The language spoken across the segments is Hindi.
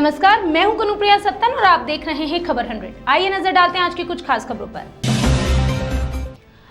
नमस्कार, मैं हूं कनुप्रिया सत्तन और आप देख रहे हैं खबर 100। आइए नजर डालते हैं आज की कुछ खास खबरों पर।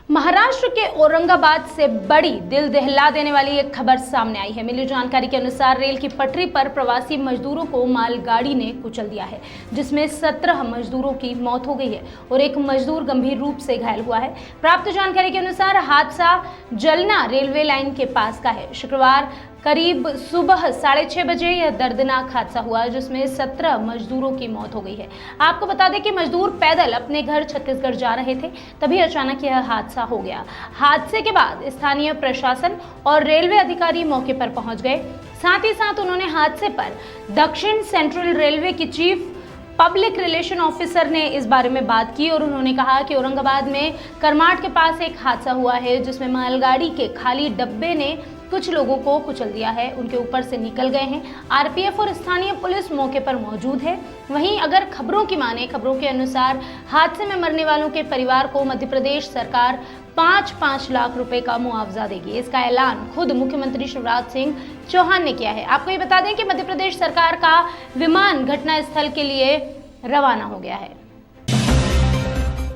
महाराष्ट्र के औरंगाबाद से बड़ी दिल दहला देने वाली एक खबर सामने आई है। मिली जानकारी के अनुसार रेल की पटरी पर प्रवासी मजदूरों को मालगाड़ी ने कुचल दिया है, जिसमें 17 मजदूरों की मौत हो गई है और एक मजदूर गंभीर रूप से घायल हुआ है। प्राप्त जानकारी के अनुसार हादसा जलना रेलवे लाइन के पास का है। शुक्रवार करीब सुबह 6:30 बजे यह दर्दनाक हादसा हुआ, जिसमें 17 मजदूरों की मौत हो गई है। आपको बता दें कि मजदूर पैदल अपने घर छत्तीसगढ़ जा रहे थे, तभी अचानक यह हादसा हो गया। हादसे के बाद स्थानीय प्रशासन और रेलवे अधिकारी मौके पर पहुंच गए। साथ ही साथ उन्होंने हादसे पर दक्षिण सेंट्रल रेलवे की चीफ पब्लिक रिलेशन ऑफिसर ने इस बारे में बात की और उन्होंने कहा कि औरंगाबाद में करमाट के पास एक हादसा हुआ है, जिसमें मालगाड़ी के खाली डब्बे ने कुछ लोगों को कुचल दिया है, उनके ऊपर से निकल गए हैं। आरपीएफ और स्थानीय पुलिस मौके पर मौजूद है। वहीं अगर खबरों की माने, खबरों के अनुसार हादसे में मरने वालों के परिवार को मध्य प्रदेश सरकार 5-5 लाख रुपए का मुआवजा देगी। इसका ऐलान खुद मुख्यमंत्री शिवराज सिंह चौहान ने किया है। आपको ये बता दें कि मध्य प्रदेश सरकार का विमान घटनास्थल के लिए रवाना हो गया है।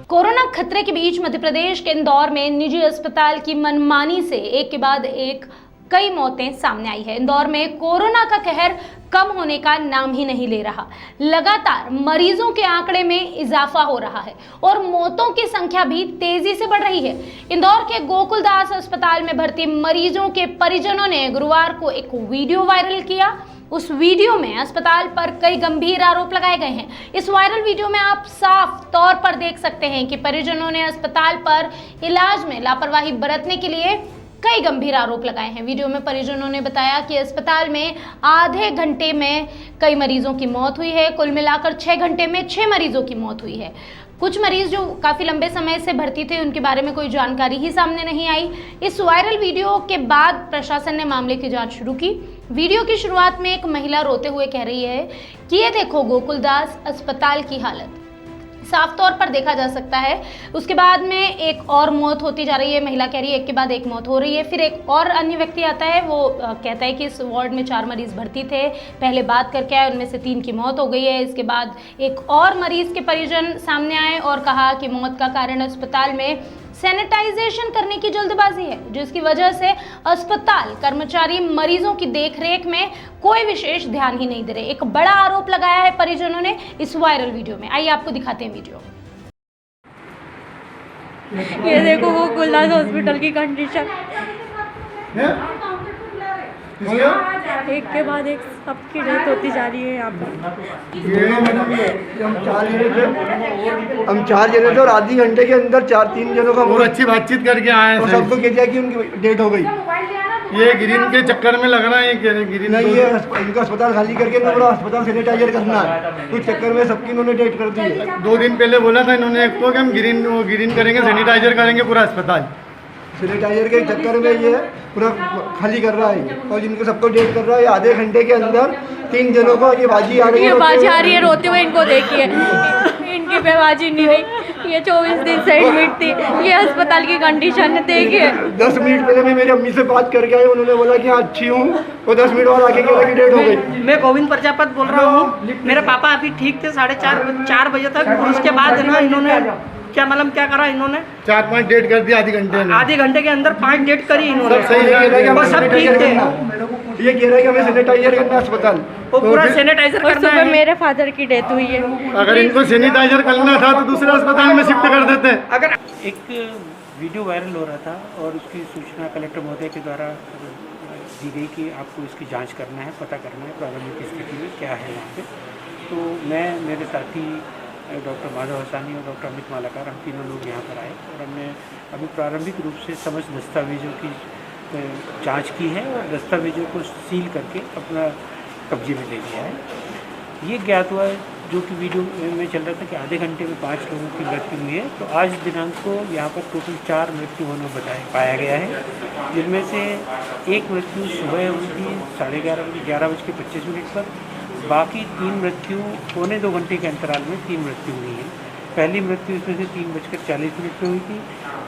कोरोना खतरे के बीच मध्य प्रदेश के इंदौर में निजी अस्पताल की मनमानी से एक के बाद एक कई मौतें सामने आई है। इंदौर में कोरोना का कहर कम होने का नाम ही नहीं ले रहा। लगातार मरीजों के आंकड़े में इजाफा हो रहा है और मौतों की संख्या भी तेजी से बढ़ रही है। इंदौर के गोकुलदास अस्पताल में भर्ती मरीजों के परिजनों ने गुरुवार को एक वीडियो वायरल किया। उस वीडियो में अस्पताल पर कई गंभीर आरोप लगाए गए हैं। इस वायरल वीडियो में आप साफ तौर पर देख सकते हैं कि परिजनों ने अस्पताल पर इलाज में लापरवाही बरतने के लिए कई गंभीर आरोप लगाए हैं। वीडियो में परिजनों ने बताया कि अस्पताल में आधे घंटे में कई मरीजों की मौत हुई है। कुल मिलाकर 6 घंटे में 6 मरीजों की मौत हुई है। कुछ मरीज जो काफ़ी लंबे समय से भर्ती थे, उनके बारे में कोई जानकारी ही सामने नहीं आई। इस वायरल वीडियो के बाद प्रशासन ने मामले की जांच शुरू की। वीडियो की शुरुआत में एक महिला रोते हुए कह रही है कि ये देखो गोकुलदास अस्पताल की हालत, साफ तौर पर देखा जा सकता है। उसके बाद में एक और मौत होती जा रही है। महिला कह रही है एक के बाद एक मौत हो रही है। फिर एक और अन्य व्यक्ति आता है, वो कहता है कि इस वार्ड में 4 मरीज भर्ती थे, पहले बात करके आए, उनमें से 3 की मौत हो गई है। इसके बाद एक और मरीज के परिजन सामने आए और कहा कि मौत का कारण अस्पताल में सैनिटाइजेशन करने की जल्दबाजी है, जिसकी वजह से अस्पताल कर्मचारी मरीजों की देखरेख में कोई विशेष ध्यान ही नहीं दे रहे। एक बड़ा आरोप लगाया है परिजनों ने इस वायरल वीडियो में। आइए आपको दिखाते हैं वीडियो। ये देखो गोकुलदास हॉस्पिटल की कंडीशन, एक के बाद एक सबकी डेथ होती जा रही है यहाँ पर। ये हम 4 जने थे और आधी घंटे के अंदर 3 जनों का बहुत अच्छी बातचीत करके आए और थे। सबको कह दिया कि उनकी डेथ हो गई। ये ग्रीन के चक्कर में लग रहा है, ग्रीन नहीं, ये इनका अस्पताल खाली करके पूरा अस्पताल सैनिटाइजर करना है, कुछ चक्कर में सबकी इन्होंने डेथ कर दी है। 2 दिन पहले बोला था इन्होंने एक तो कि हम ग्रीन करेंगे, सैनिटाइजर करेंगे पूरा अस्पताल। सैनिटाइजर के चक्कर में ये पूरा खाली कर रहा है और जिनको सबको डेथ कर रहा है। आधे घंटे के अंदर 3 जनों को ये बाजी आ रही है, रोते हुए इनको देखिए, इनकी बेबाजी नहीं रही। ये 24 दिन से एडमिट थी। ये अस्पताल की कंडीशन देखिए। 10 मिनट पहले मैं मेरी अम्मी से बात करके आया, उन्होंने बोला कि हाँ अच्छी हूँ, और 10 मिनट बाद आके बोला कि डेथ हो गई। मैं गोविंद प्रजापत बोल रहा हूँ। मेरे पापा अभी ठीक थे 4:30 बजे तक, और उसके बाद ना इन्होंने क्या मालूम क्या करा, इन्होंने 4-5 डेट कर दी आधे घंटे के अंदर 5 डेट करी इन्होंने। सब सही है, वो सब ठीक थे। ये कह रहा है कि हमें सैनिटाइजर करना है अस्पताल, वो पूरा सैनिटाइजर और करना सुबह है। मेरे फादर की डेथ हुई है। अगर इनको सैनिटाइजर करना था तो दूसरे अस्पताल में शिफ्ट कर देते। अगर एक वीडियो वायरल हो रहा था और उसकी सूचना कलेक्टर महोदय के द्वारा दी गई कि आपको इसकी जांच करना है, पता करना है प्रारंभिक स्थिति में क्या है यहाँ पे। तो मैं, मेरे साथी डॉक्टर माधव हसानी और डॉक्टर अमित मालाकार, हम तीनों लोग यहाँ पर आए और हमने अभी प्रारंभिक रूप से समस्त दस्तावेजों की जांच की है और दस्तावेजों को सील करके अपना कब्जे में ले लिया है। ये ज्ञात हुआ है, जो कि वीडियो में चल रहा था, कि आधे घंटे में 5 लोगों की मृत्यु हुई है। तो आज दिनांक को यहाँ पर टोटल 4 मृत्यु होना पाया गया है, जिनमें से एक मृत्यु सुबह हुई थी 11:25 पर। बाकी 3 मृत्यु 2.25 घंटे के अंतराल में 3 मृत्यु हुई है। पहली मृत्यु इसमें से 3:40 पर हुई थी,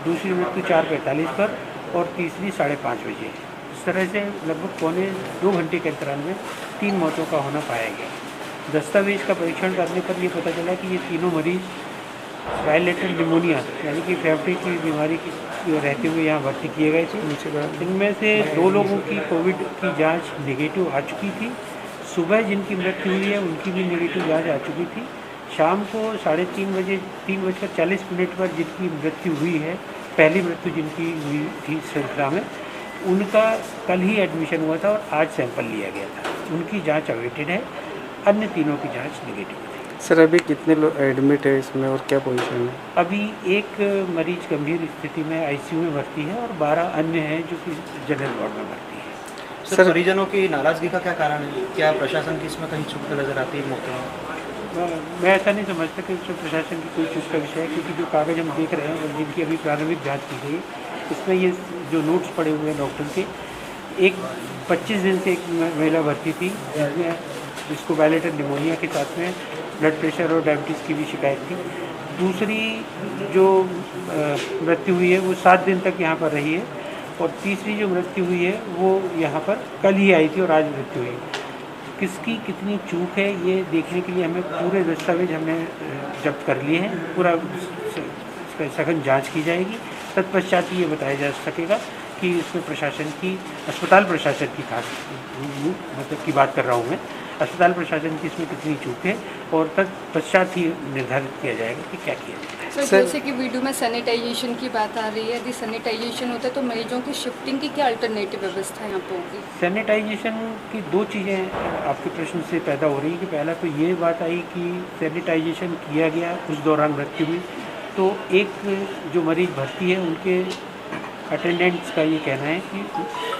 दूसरी मृत्यु 4:45 पर और तीसरी 5:30 बजे। इस तरह से लगभग 2.25 घंटे के अंतराल में 3 मौतों का होना पाया गया। दस्तावेज का परीक्षण करने पर ये पता चला कि ये तीनों मरीज बायलेटरल निमोनिया यानी कि फेफड़े की बीमारी की रहते हुए यहाँ भर्ती किए गए थे। इनमें से 2 लोगों की कोविड की जांच नेगेटिव आ चुकी थी। सुबह जिनकी मृत्यु हुई है उनकी भी नेगेटिव जांच आ चुकी थी। शाम को 3:30 बजे 3:40 पर जिनकी मृत्यु हुई है, पहली मृत्यु जिनकी हुई थी श्रृंखला में, उनका कल ही एडमिशन हुआ था और आज सैंपल लिया गया था। उनकी जांच अवेटेड है। अन्य तीनों की जांच नेगेटिव है। सर अभी कितने लोग एडमिट है इसमें और क्या पोजीशन है? अभी एक मरीज गंभीर स्थिति में आईसीयू में भर्ती है और 12 अन्य हैं जो कि जनरल वार्ड में भर्ती है। सर परिजनों की नाराजगी का क्या कारण है? क्या प्रशासन की इसमें कहीं चूक नजर आती है मौके में? मैं ऐसा नहीं समझता कि उसमें प्रशासन की कोई चूक का विषय है, क्योंकि जो कागज़ हम देख रहे हैं और जिनकी अभी प्रारंभिक जाँच की गई, इसमें ये जो नोट्स पड़े हुए हैं डॉक्टर के, एक 25 दिन से एक महिला भर्ती थी जिसको बायलेटरल निमोनिया के साथ में ब्लड प्रेशर और डायबिटीज़ की भी शिकायत थी। दूसरी जो मृत्यु हुई है वो 7 दिन तक यहाँ पर रही है और तीसरी जो मृत्यु हुई है वो यहाँ पर कल ही आई थी और आज मृत्यु हुई। किसकी कितनी चूक है ये देखने के लिए हमें पूरे दस्तावेज हमने जब्त कर लिए हैं। पूरा सघन जांच की जाएगी, तत्पश्चात ही ये बताया जा सकेगा कि इसमें प्रशासन की, अस्पताल प्रशासन की खास मतलब की बात कर रहा हूँ मैं, अस्पताल प्रशासन की इसमें कितनी चूक है और तत्पश्चात ही निर्धारित किया जाएगा कि क्या किया जाए। सर जैसे कि वीडियो में सैनिटाइजेशन की बात आ रही है, यदि सैनिटाइजेशन होता है तो मरीजों की शिफ्टिंग की क्या अल्टरनेटिव व्यवस्था यहाँ पर होगी? सैनिटाइजेशन की 2 चीज़ें आपके प्रश्न से पैदा हो रही है कि पहला तो ये बात आई कि सैनिटाइजेशन किया गया, उस दौरान मृत्यु हुई, तो एक जो मरीज भर्ती है उनके अटेंडेंट्स का ये कहना है कि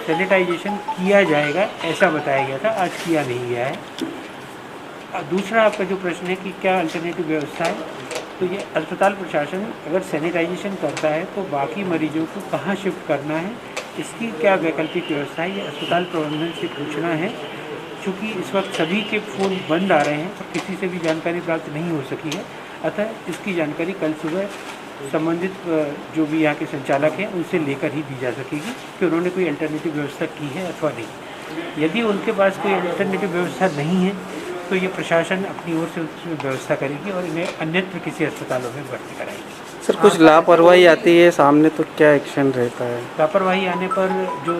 सैनिटाइजेशन किया जाएगा, ऐसा बताया गया था, आज किया नहीं गया है। दूसरा आपका जो प्रश्न है कि क्या अल्टरनेटिव व्यवस्था है, तो ये अस्पताल प्रशासन अगर सैनिटाइजेशन करता है तो बाकी मरीजों को कहाँ शिफ्ट करना है, इसकी क्या वैकल्पिक व्यवस्था है, ये अस्पताल प्रबंधन से पूछना है। चूँकि इस वक्त सभी के फ़ोन बंद आ रहे हैं और किसी से भी जानकारी प्राप्त नहीं हो सकी है, अतः इसकी जानकारी कल सुबह संबंधित जो भी यहाँ के संचालक हैं उनसे लेकर ही दी जा सकेगी कि उन्होंने कोई अल्टरनेटिव व्यवस्था की है अथवा नहीं। यदि उनके पास कोई अल्टरनेटिव व्यवस्था नहीं है तो ये प्रशासन अपनी ओर से उसमें व्यवस्था करेगी और इन्हें अन्यत्र किसी अस्पतालों में भर्ती कराएगी। सर कुछ लापरवाही आती है सामने तो क्या एक्शन रहता है? लापरवाही आने पर जो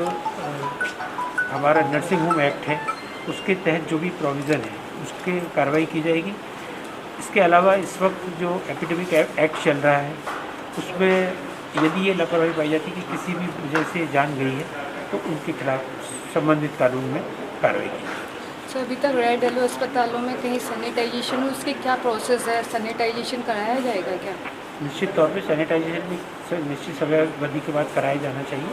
हमारा नर्सिंग होम एक्ट है उसके तहत जो भी प्रोविज़न है उसके कार्रवाई की जाएगी। इसके अलावा इस वक्त जो एपिडेमिक एक्ट चल रहा है उसमें यदि ये लापरवाही पाई जाती है कि किसी भी वजह से जान गई है तो उनके खिलाफ संबंधित कानून में कार्रवाई की जाएगी। सर अभी तक रेड येलो अस्पतालों में कहीं सैनिटाइजेशन हो, उसकी क्या प्रोसेस है? सैनिटाइजेशन कराया जाएगा क्या? निश्चित तौर पे सैनिटाइजेशन भी निश्चित समयावधि के बाद कराया जाना चाहिए।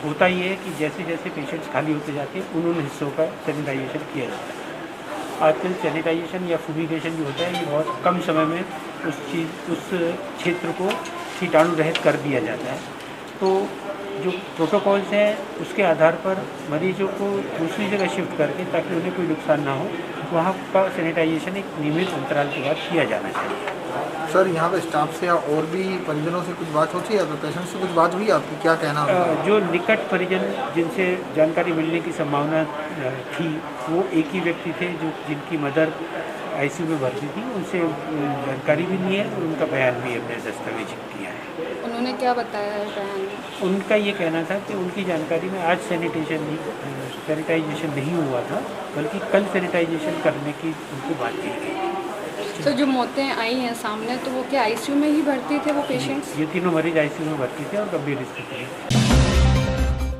होता ये है कि जैसे जैसे पेशेंट्स खाली होते जाते हैं उन हिस्सों का सैनिटाइजेशन किया जाता है। आजकल सैनिटाइजेशन या फुमिगेशन जो होता है ये बहुत कम समय में उस क्षेत्र को कीटाणु रहित कर दिया जाता है। तो जो प्रोटोकॉल्स हैं उसके आधार पर मरीजों को दूसरी जगह शिफ्ट करके ताकि उन्हें कोई नुकसान ना हो, वहाँ का सैनिटाइजेशन एक नियमित अंतराल के बाद किया जाना चाहिए। सर यहाँ पे स्टाफ से या और भी परिजनों से कुछ बात होती है, पेशेंट से कुछ बात हुई, आपकी क्या कहना है? जो निकट परिजन जिनसे जानकारी मिलने की संभावना थी वो एक ही व्यक्ति थे जो जिनकी मदर आईसीयू में भर्ती थी, उनसे जानकारी भी ली है और उनका बयान भी हमने दस्तावेज किया है। उन्होंने क्या बताया है बयान में? उनका ये कहना था कि उनकी जानकारी में आज सैनिटाइजेशन नहीं हुआ था, बल्कि कल सैनिटाइजेशन करने की उनको बात की गई। तो जो मौतें आई हैं सामने तो वो क्या आईसीयू में ही भर्ती थे वो पेशेंट्स? ये तीनों मरीज आईसीयू में भर्ती थे और गंभीर स्थिति में।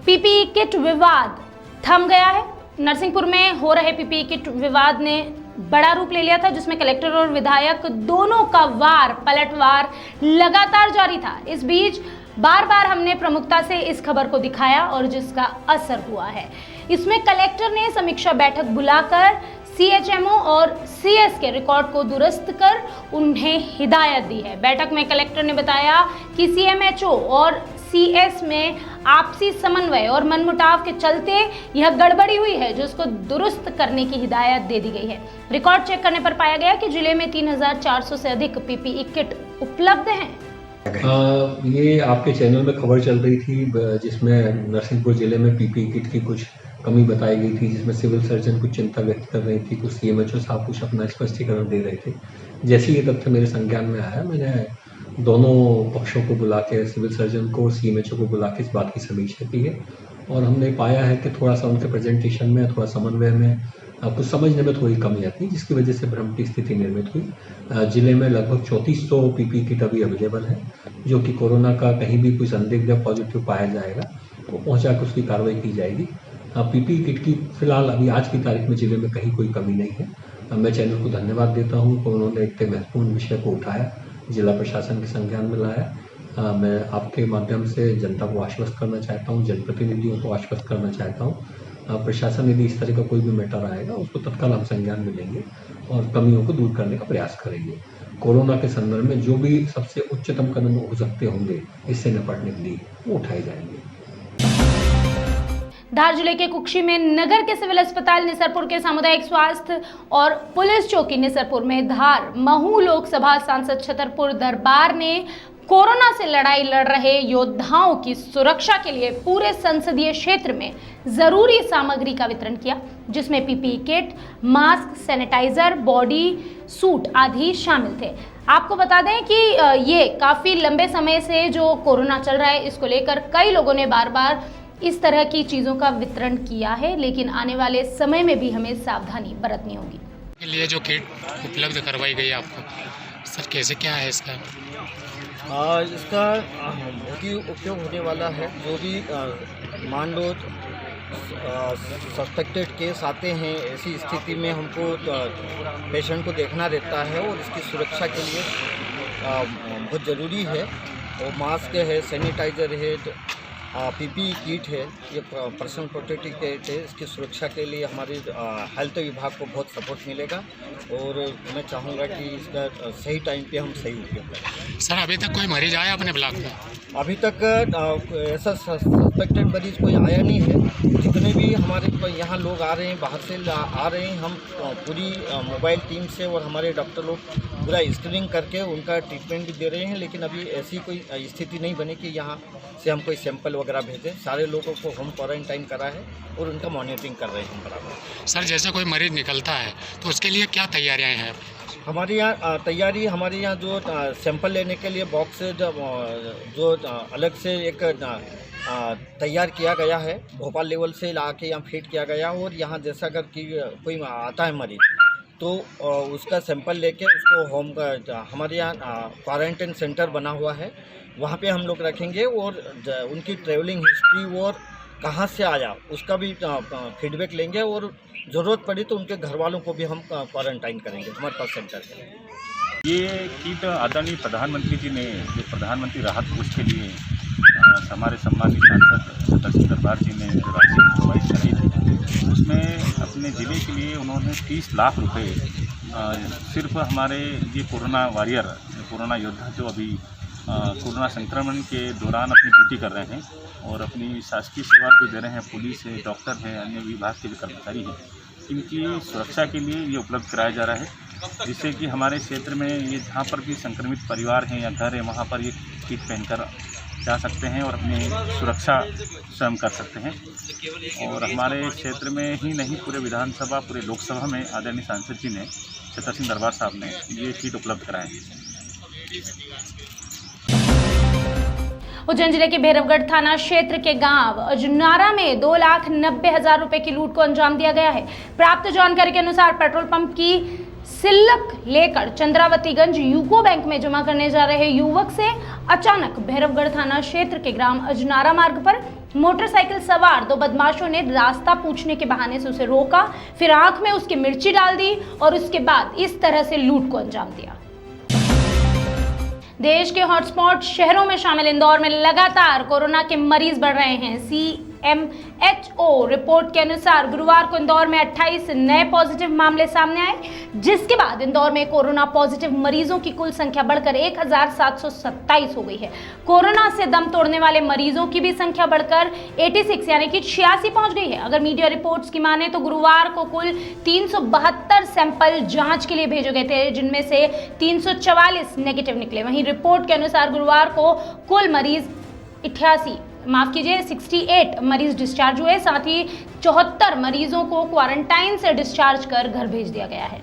पीपीई किट विवाद थम गया है। नरसिंहपुर में हो रहे पीपीई किट विवाद ने बड़ा रूप ले लिया था, जिसमें कलेक्टर और विधायक दोनों का वार पलटवार लगातार जारी था। इस बीच बार बार हमने प्रमुखता से इस खबर को दिखाया और जिसका असर हुआ है। इसमें कलेक्टर ने समीक्षा बैठक बुलाकर सीएचएमओ और सीएस के रिकॉर्ड को दुरुस्त कर उन्हें हिदायत दी है। बैठक में कलेक्टर ने बताया कि सीएमएचओ और सीएस में आपसी समन्वय और मनमुटाव के चलते यह गड़बड़ी हुई है, जिसको दुरुस्त करने की हिदायत दे दी गई है। रिकॉर्ड चेक करने पर पाया गया कि जिले में 3400 से अधिक पीपीई किट उपलब्ध हैं। ये आपके चैनल में खबर चल रही थी जिसमें नरसिंहपुर ज़िले में पीपीई किट की कुछ कमी बताई गई थी, जिसमें सिविल सर्जन कुछ चिंता व्यक्त कर रही थी, कुछ सीएमएचओ साहब कुछ अपना स्पष्टीकरण दे रहे थे। जैसे ये तथ्य मेरे संज्ञान में आया, मैंने दोनों पक्षों को बुला के, सिविल सर्जन को और सीएमएचओ को बुला के इस बात की समीक्षा की है और हमने पाया है कि थोड़ा सा उनके प्रेजेंटेशन में, थोड़ा समन्वय में, कुछ समझने में थोड़ी कमी आती है, जिसकी वजह से भ्रम की स्थिति निर्मित हुई। जिले में लगभग 3400 पीपीई किट अभी अवेलेबल है, जो कि कोरोना का कहीं भी कोई संदिग्ध या पॉजिटिव पाया जाएगा तो पहुंचा के उसकी कार्रवाई की जाएगी। पीपीई किट की फिलहाल अभी आज की तारीख में जिले में कहीं कोई कमी नहीं है। मैं चैनल को धन्यवाद देता हूँ कि उन्होंने एक महत्वपूर्ण विषय को उठाया, जिला प्रशासन के संज्ञान में लाया। मैं आपके माध्यम से जनता को आश्वस्त करना चाहता हूँ, जनप्रतिनिधियों को आश्वस्त करना चाहता हूँ, प्रशासन यदि इस तरह का कोई भी मैटर आएगा उसको तत्काल हम संज्ञान में लेंगे और कमियों को दूर करने का प्रयास करेंगे। कोरोना के संदर्भ में जो भी सबसे उच्चतम कदम हो सकते होंगे इससे निपटने के लिए वो उठाए जाएंगे। धार जिले के कुक्षी में नगर के सिविल अस्पताल, निसरपुर के सामुदायिक स्वास्थ्य और पुलिस चौकी निसरपुर में धार महू लोकसभा सांसद छतरपुर दरबार ने कोरोना से लड़ाई लड़ रहे योद्धाओं की सुरक्षा के लिए पूरे संसदीय क्षेत्र में जरूरी सामग्री का वितरण किया, जिसमें PPE kit, mask, sanitiser, body suit आदि शामिल थे। आपको बता दें कि ये काफ़ी लंबे समय से जो कोरोना चल रहा है, इसको लेकर कई लोगों ने बार बार इस तरह की चीज़ों का वितरण किया है, लेकिन आने वाले समय में भी हमें सावधानी बरतनी होगी। के लिए जो किट उपलब्ध करवाई गई आपको, सर कैसे क्या है इसका? इसका बहुत ही उपयोग होने वाला है। जो भी मान लो सस्पेक्टेड केस आते हैं, ऐसी स्थिति में हमको पेशेंट को देखना रहता है और इसकी सुरक्षा के लिए बहुत ज़रूरी है। और मास्क है, सैनिटाइज़र है, पीपीई किट है, ये पर्सनल प्रोटेक्टिव किट है। इसकी सुरक्षा के लिए हमारे हेल्थ विभाग को बहुत सपोर्ट मिलेगा और मैं चाहूँगा कि इसका सही टाइम पे हम सही उपयोग करें। सर अभी तक कोई मरीज आया अपने ब्लॉक में? अभी तक ऐसा सस्पेक्टेड मरीज कोई आया नहीं है। जितने भी हमारे यहाँ लोग आ रहे हैं, बाहर से आ रहे हैं, हम पूरी मोबाइल टीम से और हमारे डॉक्टर लोग पूरा स्क्रीनिंग करके उनका ट्रीटमेंट भी दे रहे हैं। लेकिन अभी ऐसी कोई स्थिति नहीं बनी कि यहाँ से हम कोई सैंपल वगैरह भेजें। सारे लोगों को होम क्वारंटाइन करा है और उनका मॉनिटरिंग कर रहे हैं हम बराबर। सर जैसे कोई मरीज निकलता है तो उसके लिए क्या तैयारियाँ हैं? हमारे यहाँ तैयारी, हमारे यहाँ जो सैंपल लेने के लिए बॉक्स जो अलग से एक तैयार किया गया है, भोपाल लेवल से ला के यहाँ फीड किया गया। और यहाँ जैसा अगर कि कोई आता है मरीज तो उसका सैंपल लेके उसको होम का, हमारे यहाँ क्वारंटाइन सेंटर बना हुआ है, वहाँ पे हम लोग रखेंगे और उनकी ट्रैवलिंग हिस्ट्री और कहाँ से आया उसका भी फीडबैक लेंगे और ज़रूरत पड़ी तो उनके घर वालों को भी हम क्वारंटाइन करेंगे हमारे पास सेंटर के। ये किट आदरणीय प्रधानमंत्री जी ने जो प्रधानमंत्री राहत कोष के लिए हमारे सम्मानित सांसद छतरपुर दरबार जी ने राशि प्रोवाइड कराई थी, उसमें अपने ज़िले के लिए उन्होंने 30 लाख रुपए सिर्फ हमारे ये कोरोना वॉरियर, कोरोना योद्धा जो अभी कोरोना संक्रमण के दौरान अपनी ड्यूटी कर रहे हैं और अपनी शासकीय सेवा भी दे रहे हैं, पुलिस है, डॉक्टर हैं, अन्य विभाग के भी कर्मचारी हैं, इनकी सुरक्षा के लिए ये उपलब्ध कराया जा रहा है, जिससे कि हमारे क्षेत्र में ये जहाँ पर भी संक्रमित परिवार हैं या घर है वहाँ पर ये किट पहनकर जा सकते हैं और अपनी सुरक्षा स्वयं कर सकते हैं। और हमारे क्षेत्र में ही नहीं, पूरे विधानसभा, पूरे लोकसभा में आदरणीय सांसद जी ने, छतर सिंह दरबार साहब ने ये किट उपलब्ध कराए। उज्जैन जिले के भैरवगढ़ थाना क्षेत्र के गांव अजनारा में 2,90,000 रुपए की लूट को अंजाम दिया गया है। प्राप्त जानकारी के अनुसार पेट्रोल पंप की सिल्लक लेकर चंद्रावतीगंज यूको बैंक में जमा करने जा रहे युवक से अचानक भैरवगढ़ थाना क्षेत्र के ग्राम अजनारा मार्ग पर मोटरसाइकिल सवार 2 बदमाशों ने रास्ता पूछने के बहाने से उसे रोका, फिर आंख में उसकी मिर्ची डाल दी और उसके बाद इस तरह से लूट को अंजाम दिया। देश के हॉटस्पॉट शहरों में शामिल इंदौर में लगातार कोरोना के मरीज बढ़ रहे हैं। WHO रिपोर्ट के अनुसार गुरुवार को इंदौर में 28 नए पॉजिटिव मामले सामने आए, जिसके बाद इंदौर में कोरोना पॉजिटिव मरीजों की कुल संख्या बढ़कर 1727 हो गई है। कोरोना से दम तोड़ने वाले मरीजों की भी संख्या बढ़कर 86 यानी कि 86 पहुंच गई है। अगर मीडिया रिपोर्ट्स की माने तो गुरुवार को कुल 372 सैंपल जांच के लिए भेजे गए थे, जिनमें से 344 नेगेटिव निकले। वहीं रिपोर्ट के अनुसार गुरुवार को कुल मरीज 68 मरीज डिस्चार्ज हुए। साथ ही 74 मरीजों को क्वारंटाइन से डिस्चार्ज कर घर भेज दिया गया है।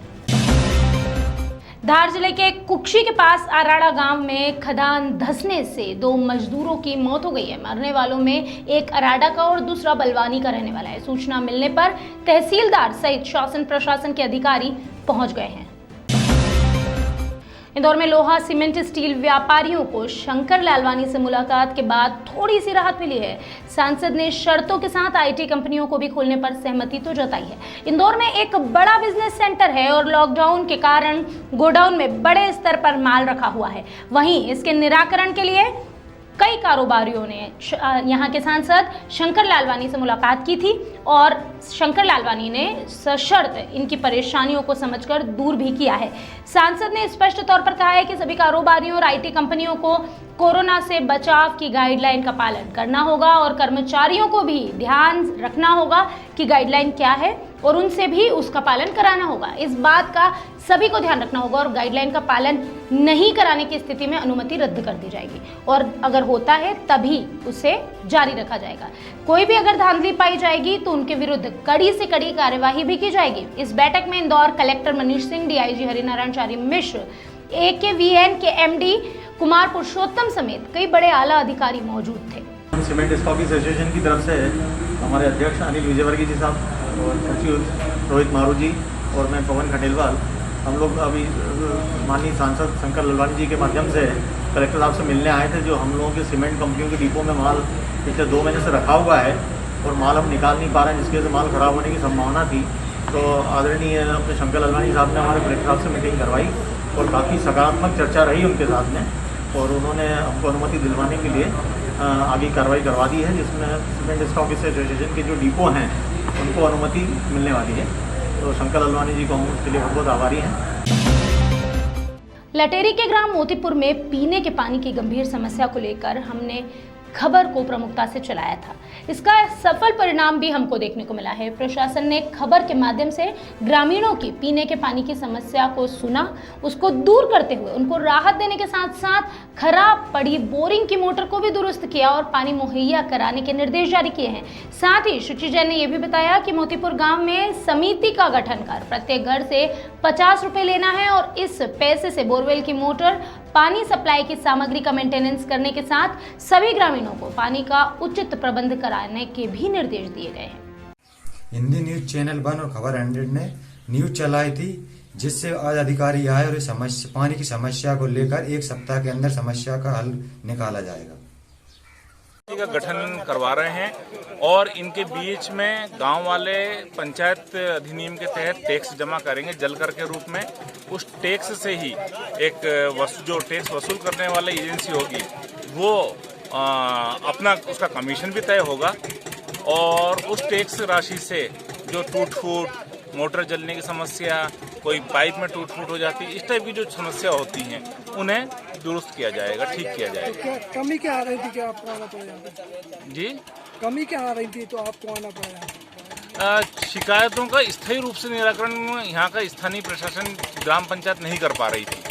धार जिले के कुक्षी के पास आराड़ा गांव में खदान धंसने से 2 मजदूरों की मौत हो गई है। मरने वालों में एक अराड़ा का और दूसरा बलवानी का रहने वाला है। सूचना मिलने पर तहसीलदार सहित शासन प्रशासन के अधिकारी पहुंच गए हैं। इंदौर में लोहा सीमेंट स्टील व्यापारियों को शंकर लालवानी से मुलाकात के बाद थोड़ी सी राहत मिली है। सांसद ने शर्तों के साथ IT कंपनियों को भी खोलने पर सहमति तो जताई है। इंदौर में एक बड़ा बिजनेस सेंटर है और लॉकडाउन के कारण गोडाउन में बड़े स्तर पर माल रखा हुआ है। वहीं इसके निराकरण के लिए कई कारोबारियों ने यहाँ के सांसद शंकर लालवानी से मुलाकात की थी और शंकर लालवानी ने सशर्त इनकी परेशानियों को समझकर दूर भी किया है। सांसद ने स्पष्ट तौर पर कहा है कि सभी कारोबारियों और IT कंपनियों को कोरोना से बचाव की गाइडलाइन का पालन करना होगा और कर्मचारियों को भी ध्यान रखना होगा कि गाइडलाइन क्या है और उनसे भी उसका पालन कराना होगा। इस बात का सभी को ध्यान रखना होगा और गाइडलाइन का पालन नहीं कराने की स्थिति में अनुमति रद्द कर दी जाएगी और अगर होता है तभी उसे जारी रखा जाएगा। कोई भी अगर धांधली पाई जाएगी तो उनके विरुद्ध कड़ी से कड़ी कार्यवाही भी की जाएगी। इस बैठक में इंदौर कलेक्टर मनीष सिंह, DIG हरिनारायण चारी मिश्र, AKVN के MD कुमार पुरुषोत्तम समेत कई बड़े आला अधिकारी मौजूद थे। सीमेंट स्टॉकिंग एसोसिएशन की तरफ से हमारे अध्यक्ष अनिल विजयवर्गीय जी साहब और सचिव रोहित मारू जी और मैं पवन खंडेलवाल, हम लोग अभी माननीय सांसद शंकर लालवानी जी के माध्यम से कलेक्टर साहब से मिलने आए थे। जो हम लोगों के सीमेंट कंपनियों के डिपो में माल पिछले 2 महीने से रखा हुआ है और माल हम निकाल नहीं पा रहे हैं, जिसकी वजह से माल खराब होने की संभावना थी। तो आदरणीय अपने शंकर लालवानी साहब ने हमारे कलेक्टर साहब से मीटिंग करवाई और काफ़ी सकारात्मक चर्चा रही उनके साथ में और उन्होंने हमको अनुमति दिलवाने के लिए आगे कार्रवाई करवा दी है, जिसमें सीमेंट स्टॉक एसोसिएशन के जो डिपो हैं उनको अनुमति मिलने वाली है। तो शंकर लालवानी जी को हम उसके लिए बहुत बहुत आभारी हैं। लटेरी के ग्राम मोतीपुर में पीने के पानी की गंभीर समस्या को लेकर हमने खबर को प्रमुखता से चलाया था। इसका सफल परिणाम भी हमको देखने को मिला है। प्रशासन ने खबर के माध्यम से ग्रामीणों की पीने के पानी की समस्या को सुना, उसको दूर करते हुए उनको राहत देने के साथ साथ खराब पड़ी बोरिंग की मोटर को भी दुरुस्त किया और पानी मुहैया कराने के निर्देश जारी किए हैं। साथ ही शुचि जैन ने यह भी बताया कि मोतीपुर गांव में समिति का गठन कर प्रत्येक घर से 50 रुपए लेना है और इस पैसे से बोरवेल की मोटर, पानी सप्लाई की सामग्री का मेंटेनेंस करने के साथ सभी ग्रामीणों को पानी का उचित प्रबंध कराने के भी निर्देश दिए गए हैं। हिंदी न्यूज चैनल 1 और खबर 100 ने न्यूज चलाई थी, जिससे आज अधिकारी आए और इस पानी की समस्या को लेकर 1 सप्ताह के अंदर समस्या का हल निकाला जाएगा। का गठन करवा रहे हैं और इनके बीच में गांव वाले पंचायत अधिनियम के तहत टैक्स जमा करेंगे जल कर के रूप में। उस टैक्स से ही एक जो टैक्स वसूल करने वाली एजेंसी होगी वो अपना उसका कमीशन भी तय होगा और उस टैक्स राशि से जो टूट फूट, मोटर जलने की समस्या, कोई पाइप में टूट फूट हो जाती है, इस टाइप की जो समस्या होती हैं उन्हें दुरुस्त किया जाएगा, ठीक किया जाएगा। तो कमी क्या आ रही थी कि आपको आना पड़ा? जी, कमी क्या आ रही थी तो आपको आना पड़ा? शिकायतों का स्थायी रूप से निराकरण यहाँ का स्थानीय प्रशासन ग्राम पंचायत नहीं कर पा रही थी,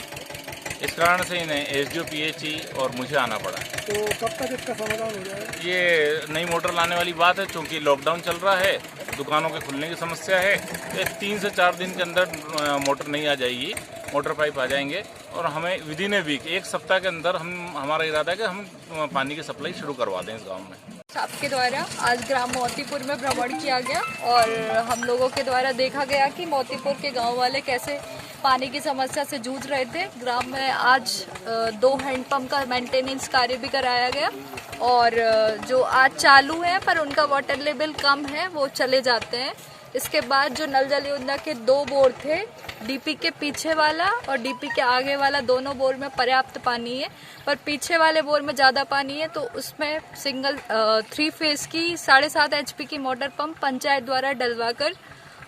इस कारण से इन्हें SDO PHE और मुझे आना पड़ा। तो कब तक इसका समाधान हो जाएगा? ये नई मोटर लाने वाली बात है, क्योंकि लॉकडाउन चल रहा है, दुकानों के खुलने की समस्या है। 3 से 4 दिन के अंदर मोटर नहीं आ जाएगी, मोटर पाइप आ जाएंगे और हमें विदिन ए वीक 1 सप्ताह के अंदर हमारा इरादा है कि हम पानी की सप्लाई शुरू करवा दें इस गाँव में। आपके द्वारा आज ग्राम मोतीपुर में भ्रमण किया गया और हम लोगों के द्वारा देखा गया कि मोतीपुर के गांव वाले कैसे पानी की समस्या से जूझ रहे थे। ग्राम में आज 2 हैंडपंप का मेंटेनेंस कार्य भी कराया गया और जो आज चालू है पर उनका वाटर लेवल कम है वो चले जाते हैं। इसके बाद जो नल जल योजना के 2 बोर थे, डीपी के पीछे वाला और डीपी के आगे वाला, दोनों बोर में पर्याप्त पानी है, पर पीछे वाले बोर में ज़्यादा पानी है, तो उसमें सिंगल 3 फेज की 7.5 HP की मोटर पंप पंचायत द्वारा डलवाकर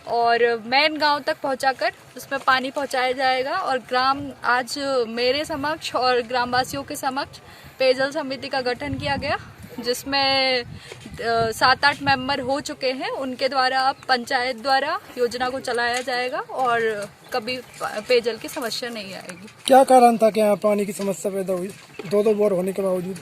और मेन गांव तक पहुंचाकर उसमें पानी पहुंचाया जाएगा। और ग्राम आज मेरे समक्ष और ग्रामवासियों के समक्ष पेयजल समिति का गठन किया गया, जिसमें 7-8 मेंबर हो चुके हैं। उनके द्वारा पंचायत द्वारा योजना को चलाया जाएगा और कभी पेयजल की समस्या नहीं आएगी। क्या कारण था कि यहाँ पानी की समस्या पैदा हुई 2 बोर होने के बावजूद?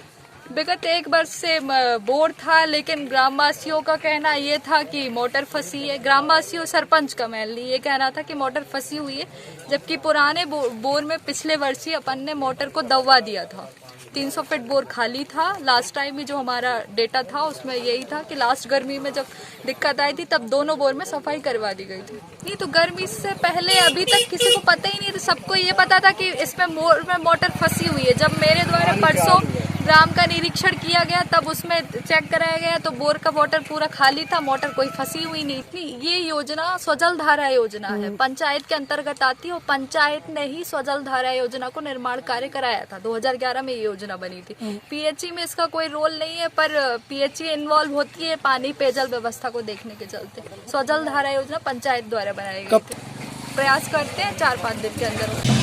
विगत 1 वर्ष से बोर था, लेकिन ग्रामवासियों का कहना ये था कि मोटर फंसी है। ग्रामवासियों, सरपंच का मेनली ये कहना था कि मोटर फंसी हुई है, जबकि पुराने बोर में पिछले वर्ष ही अपन ने मोटर को दबवा दिया था। 300 फीट बोर खाली था। लास्ट टाइम ही जो हमारा डेटा था उसमें यही था कि लास्ट गर्मी में जब दिक्कत आई थी तब दोनों बोर में सफाई करवा दी गई थी। नहीं तो गर्मी से पहले अभी तक किसी को पता ही नहीं था, सबको ये पता था कि इसमें बोर में मोटर फंसी हुई है। जब मेरे द्वारा परसों ग्राम का निरीक्षण किया गया तब उसमें चेक कराया गया तो बोर का वाटर पूरा खाली था, मोटर कोई फंसी हुई नहीं थी। ये योजना स्वजल धारा योजना है, पंचायत के अंतर्गत आती है और पंचायत ने ही स्वजल धारा योजना को निर्माण कार्य कराया था। 2011 में ये योजना बनी थी। पीएचई में इसका कोई रोल नहीं है, पर पीएचई इन्वॉल्व होती है पानी पेयजल व्यवस्था को देखने के चलते। स्वजल धारा योजना पंचायत द्वारा बनाई गई थी। प्रयास करते हैं 4-5 दिन के अंदर।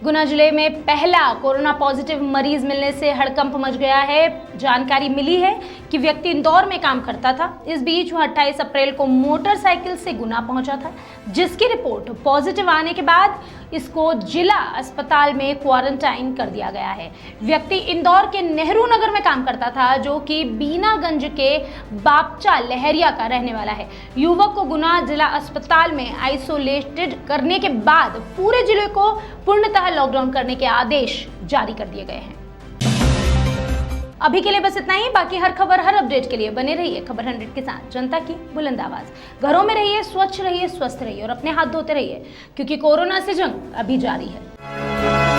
गुना जिले में पहला कोरोना पॉजिटिव मरीज मिलने से हड़कंप मच गया है। जानकारी मिली है कि व्यक्ति इंदौर में काम करता था। इस बीच वह 28 अप्रैल को मोटरसाइकिल से गुना पहुंचा था, जिसकी रिपोर्ट पॉजिटिव आने के बाद इसको जिला अस्पताल में क्वारंटाइन कर दिया गया है। व्यक्ति इंदौर के नेहरू नगर में काम करता था, जो कि बीनागंज के बापचा लहरिया का रहने वाला है। युवक को गुना जिला अस्पताल में आइसोलेटेड करने के बाद पूरे जिले को पूर्णतः लॉकडाउन करने के आदेश जारी कर दिए गए हैं। अभी के लिए बस इतना ही। बाकी हर खबर, हर अपडेट के लिए बने रहिए खबर 100 के साथ। जनता की बुलंद आवाज। घरों में रहिए, स्वच्छ रहिए, स्वस्थ रहिए और अपने हाथ धोते रहिए, क्योंकि कोरोना से जंग अभी जारी है।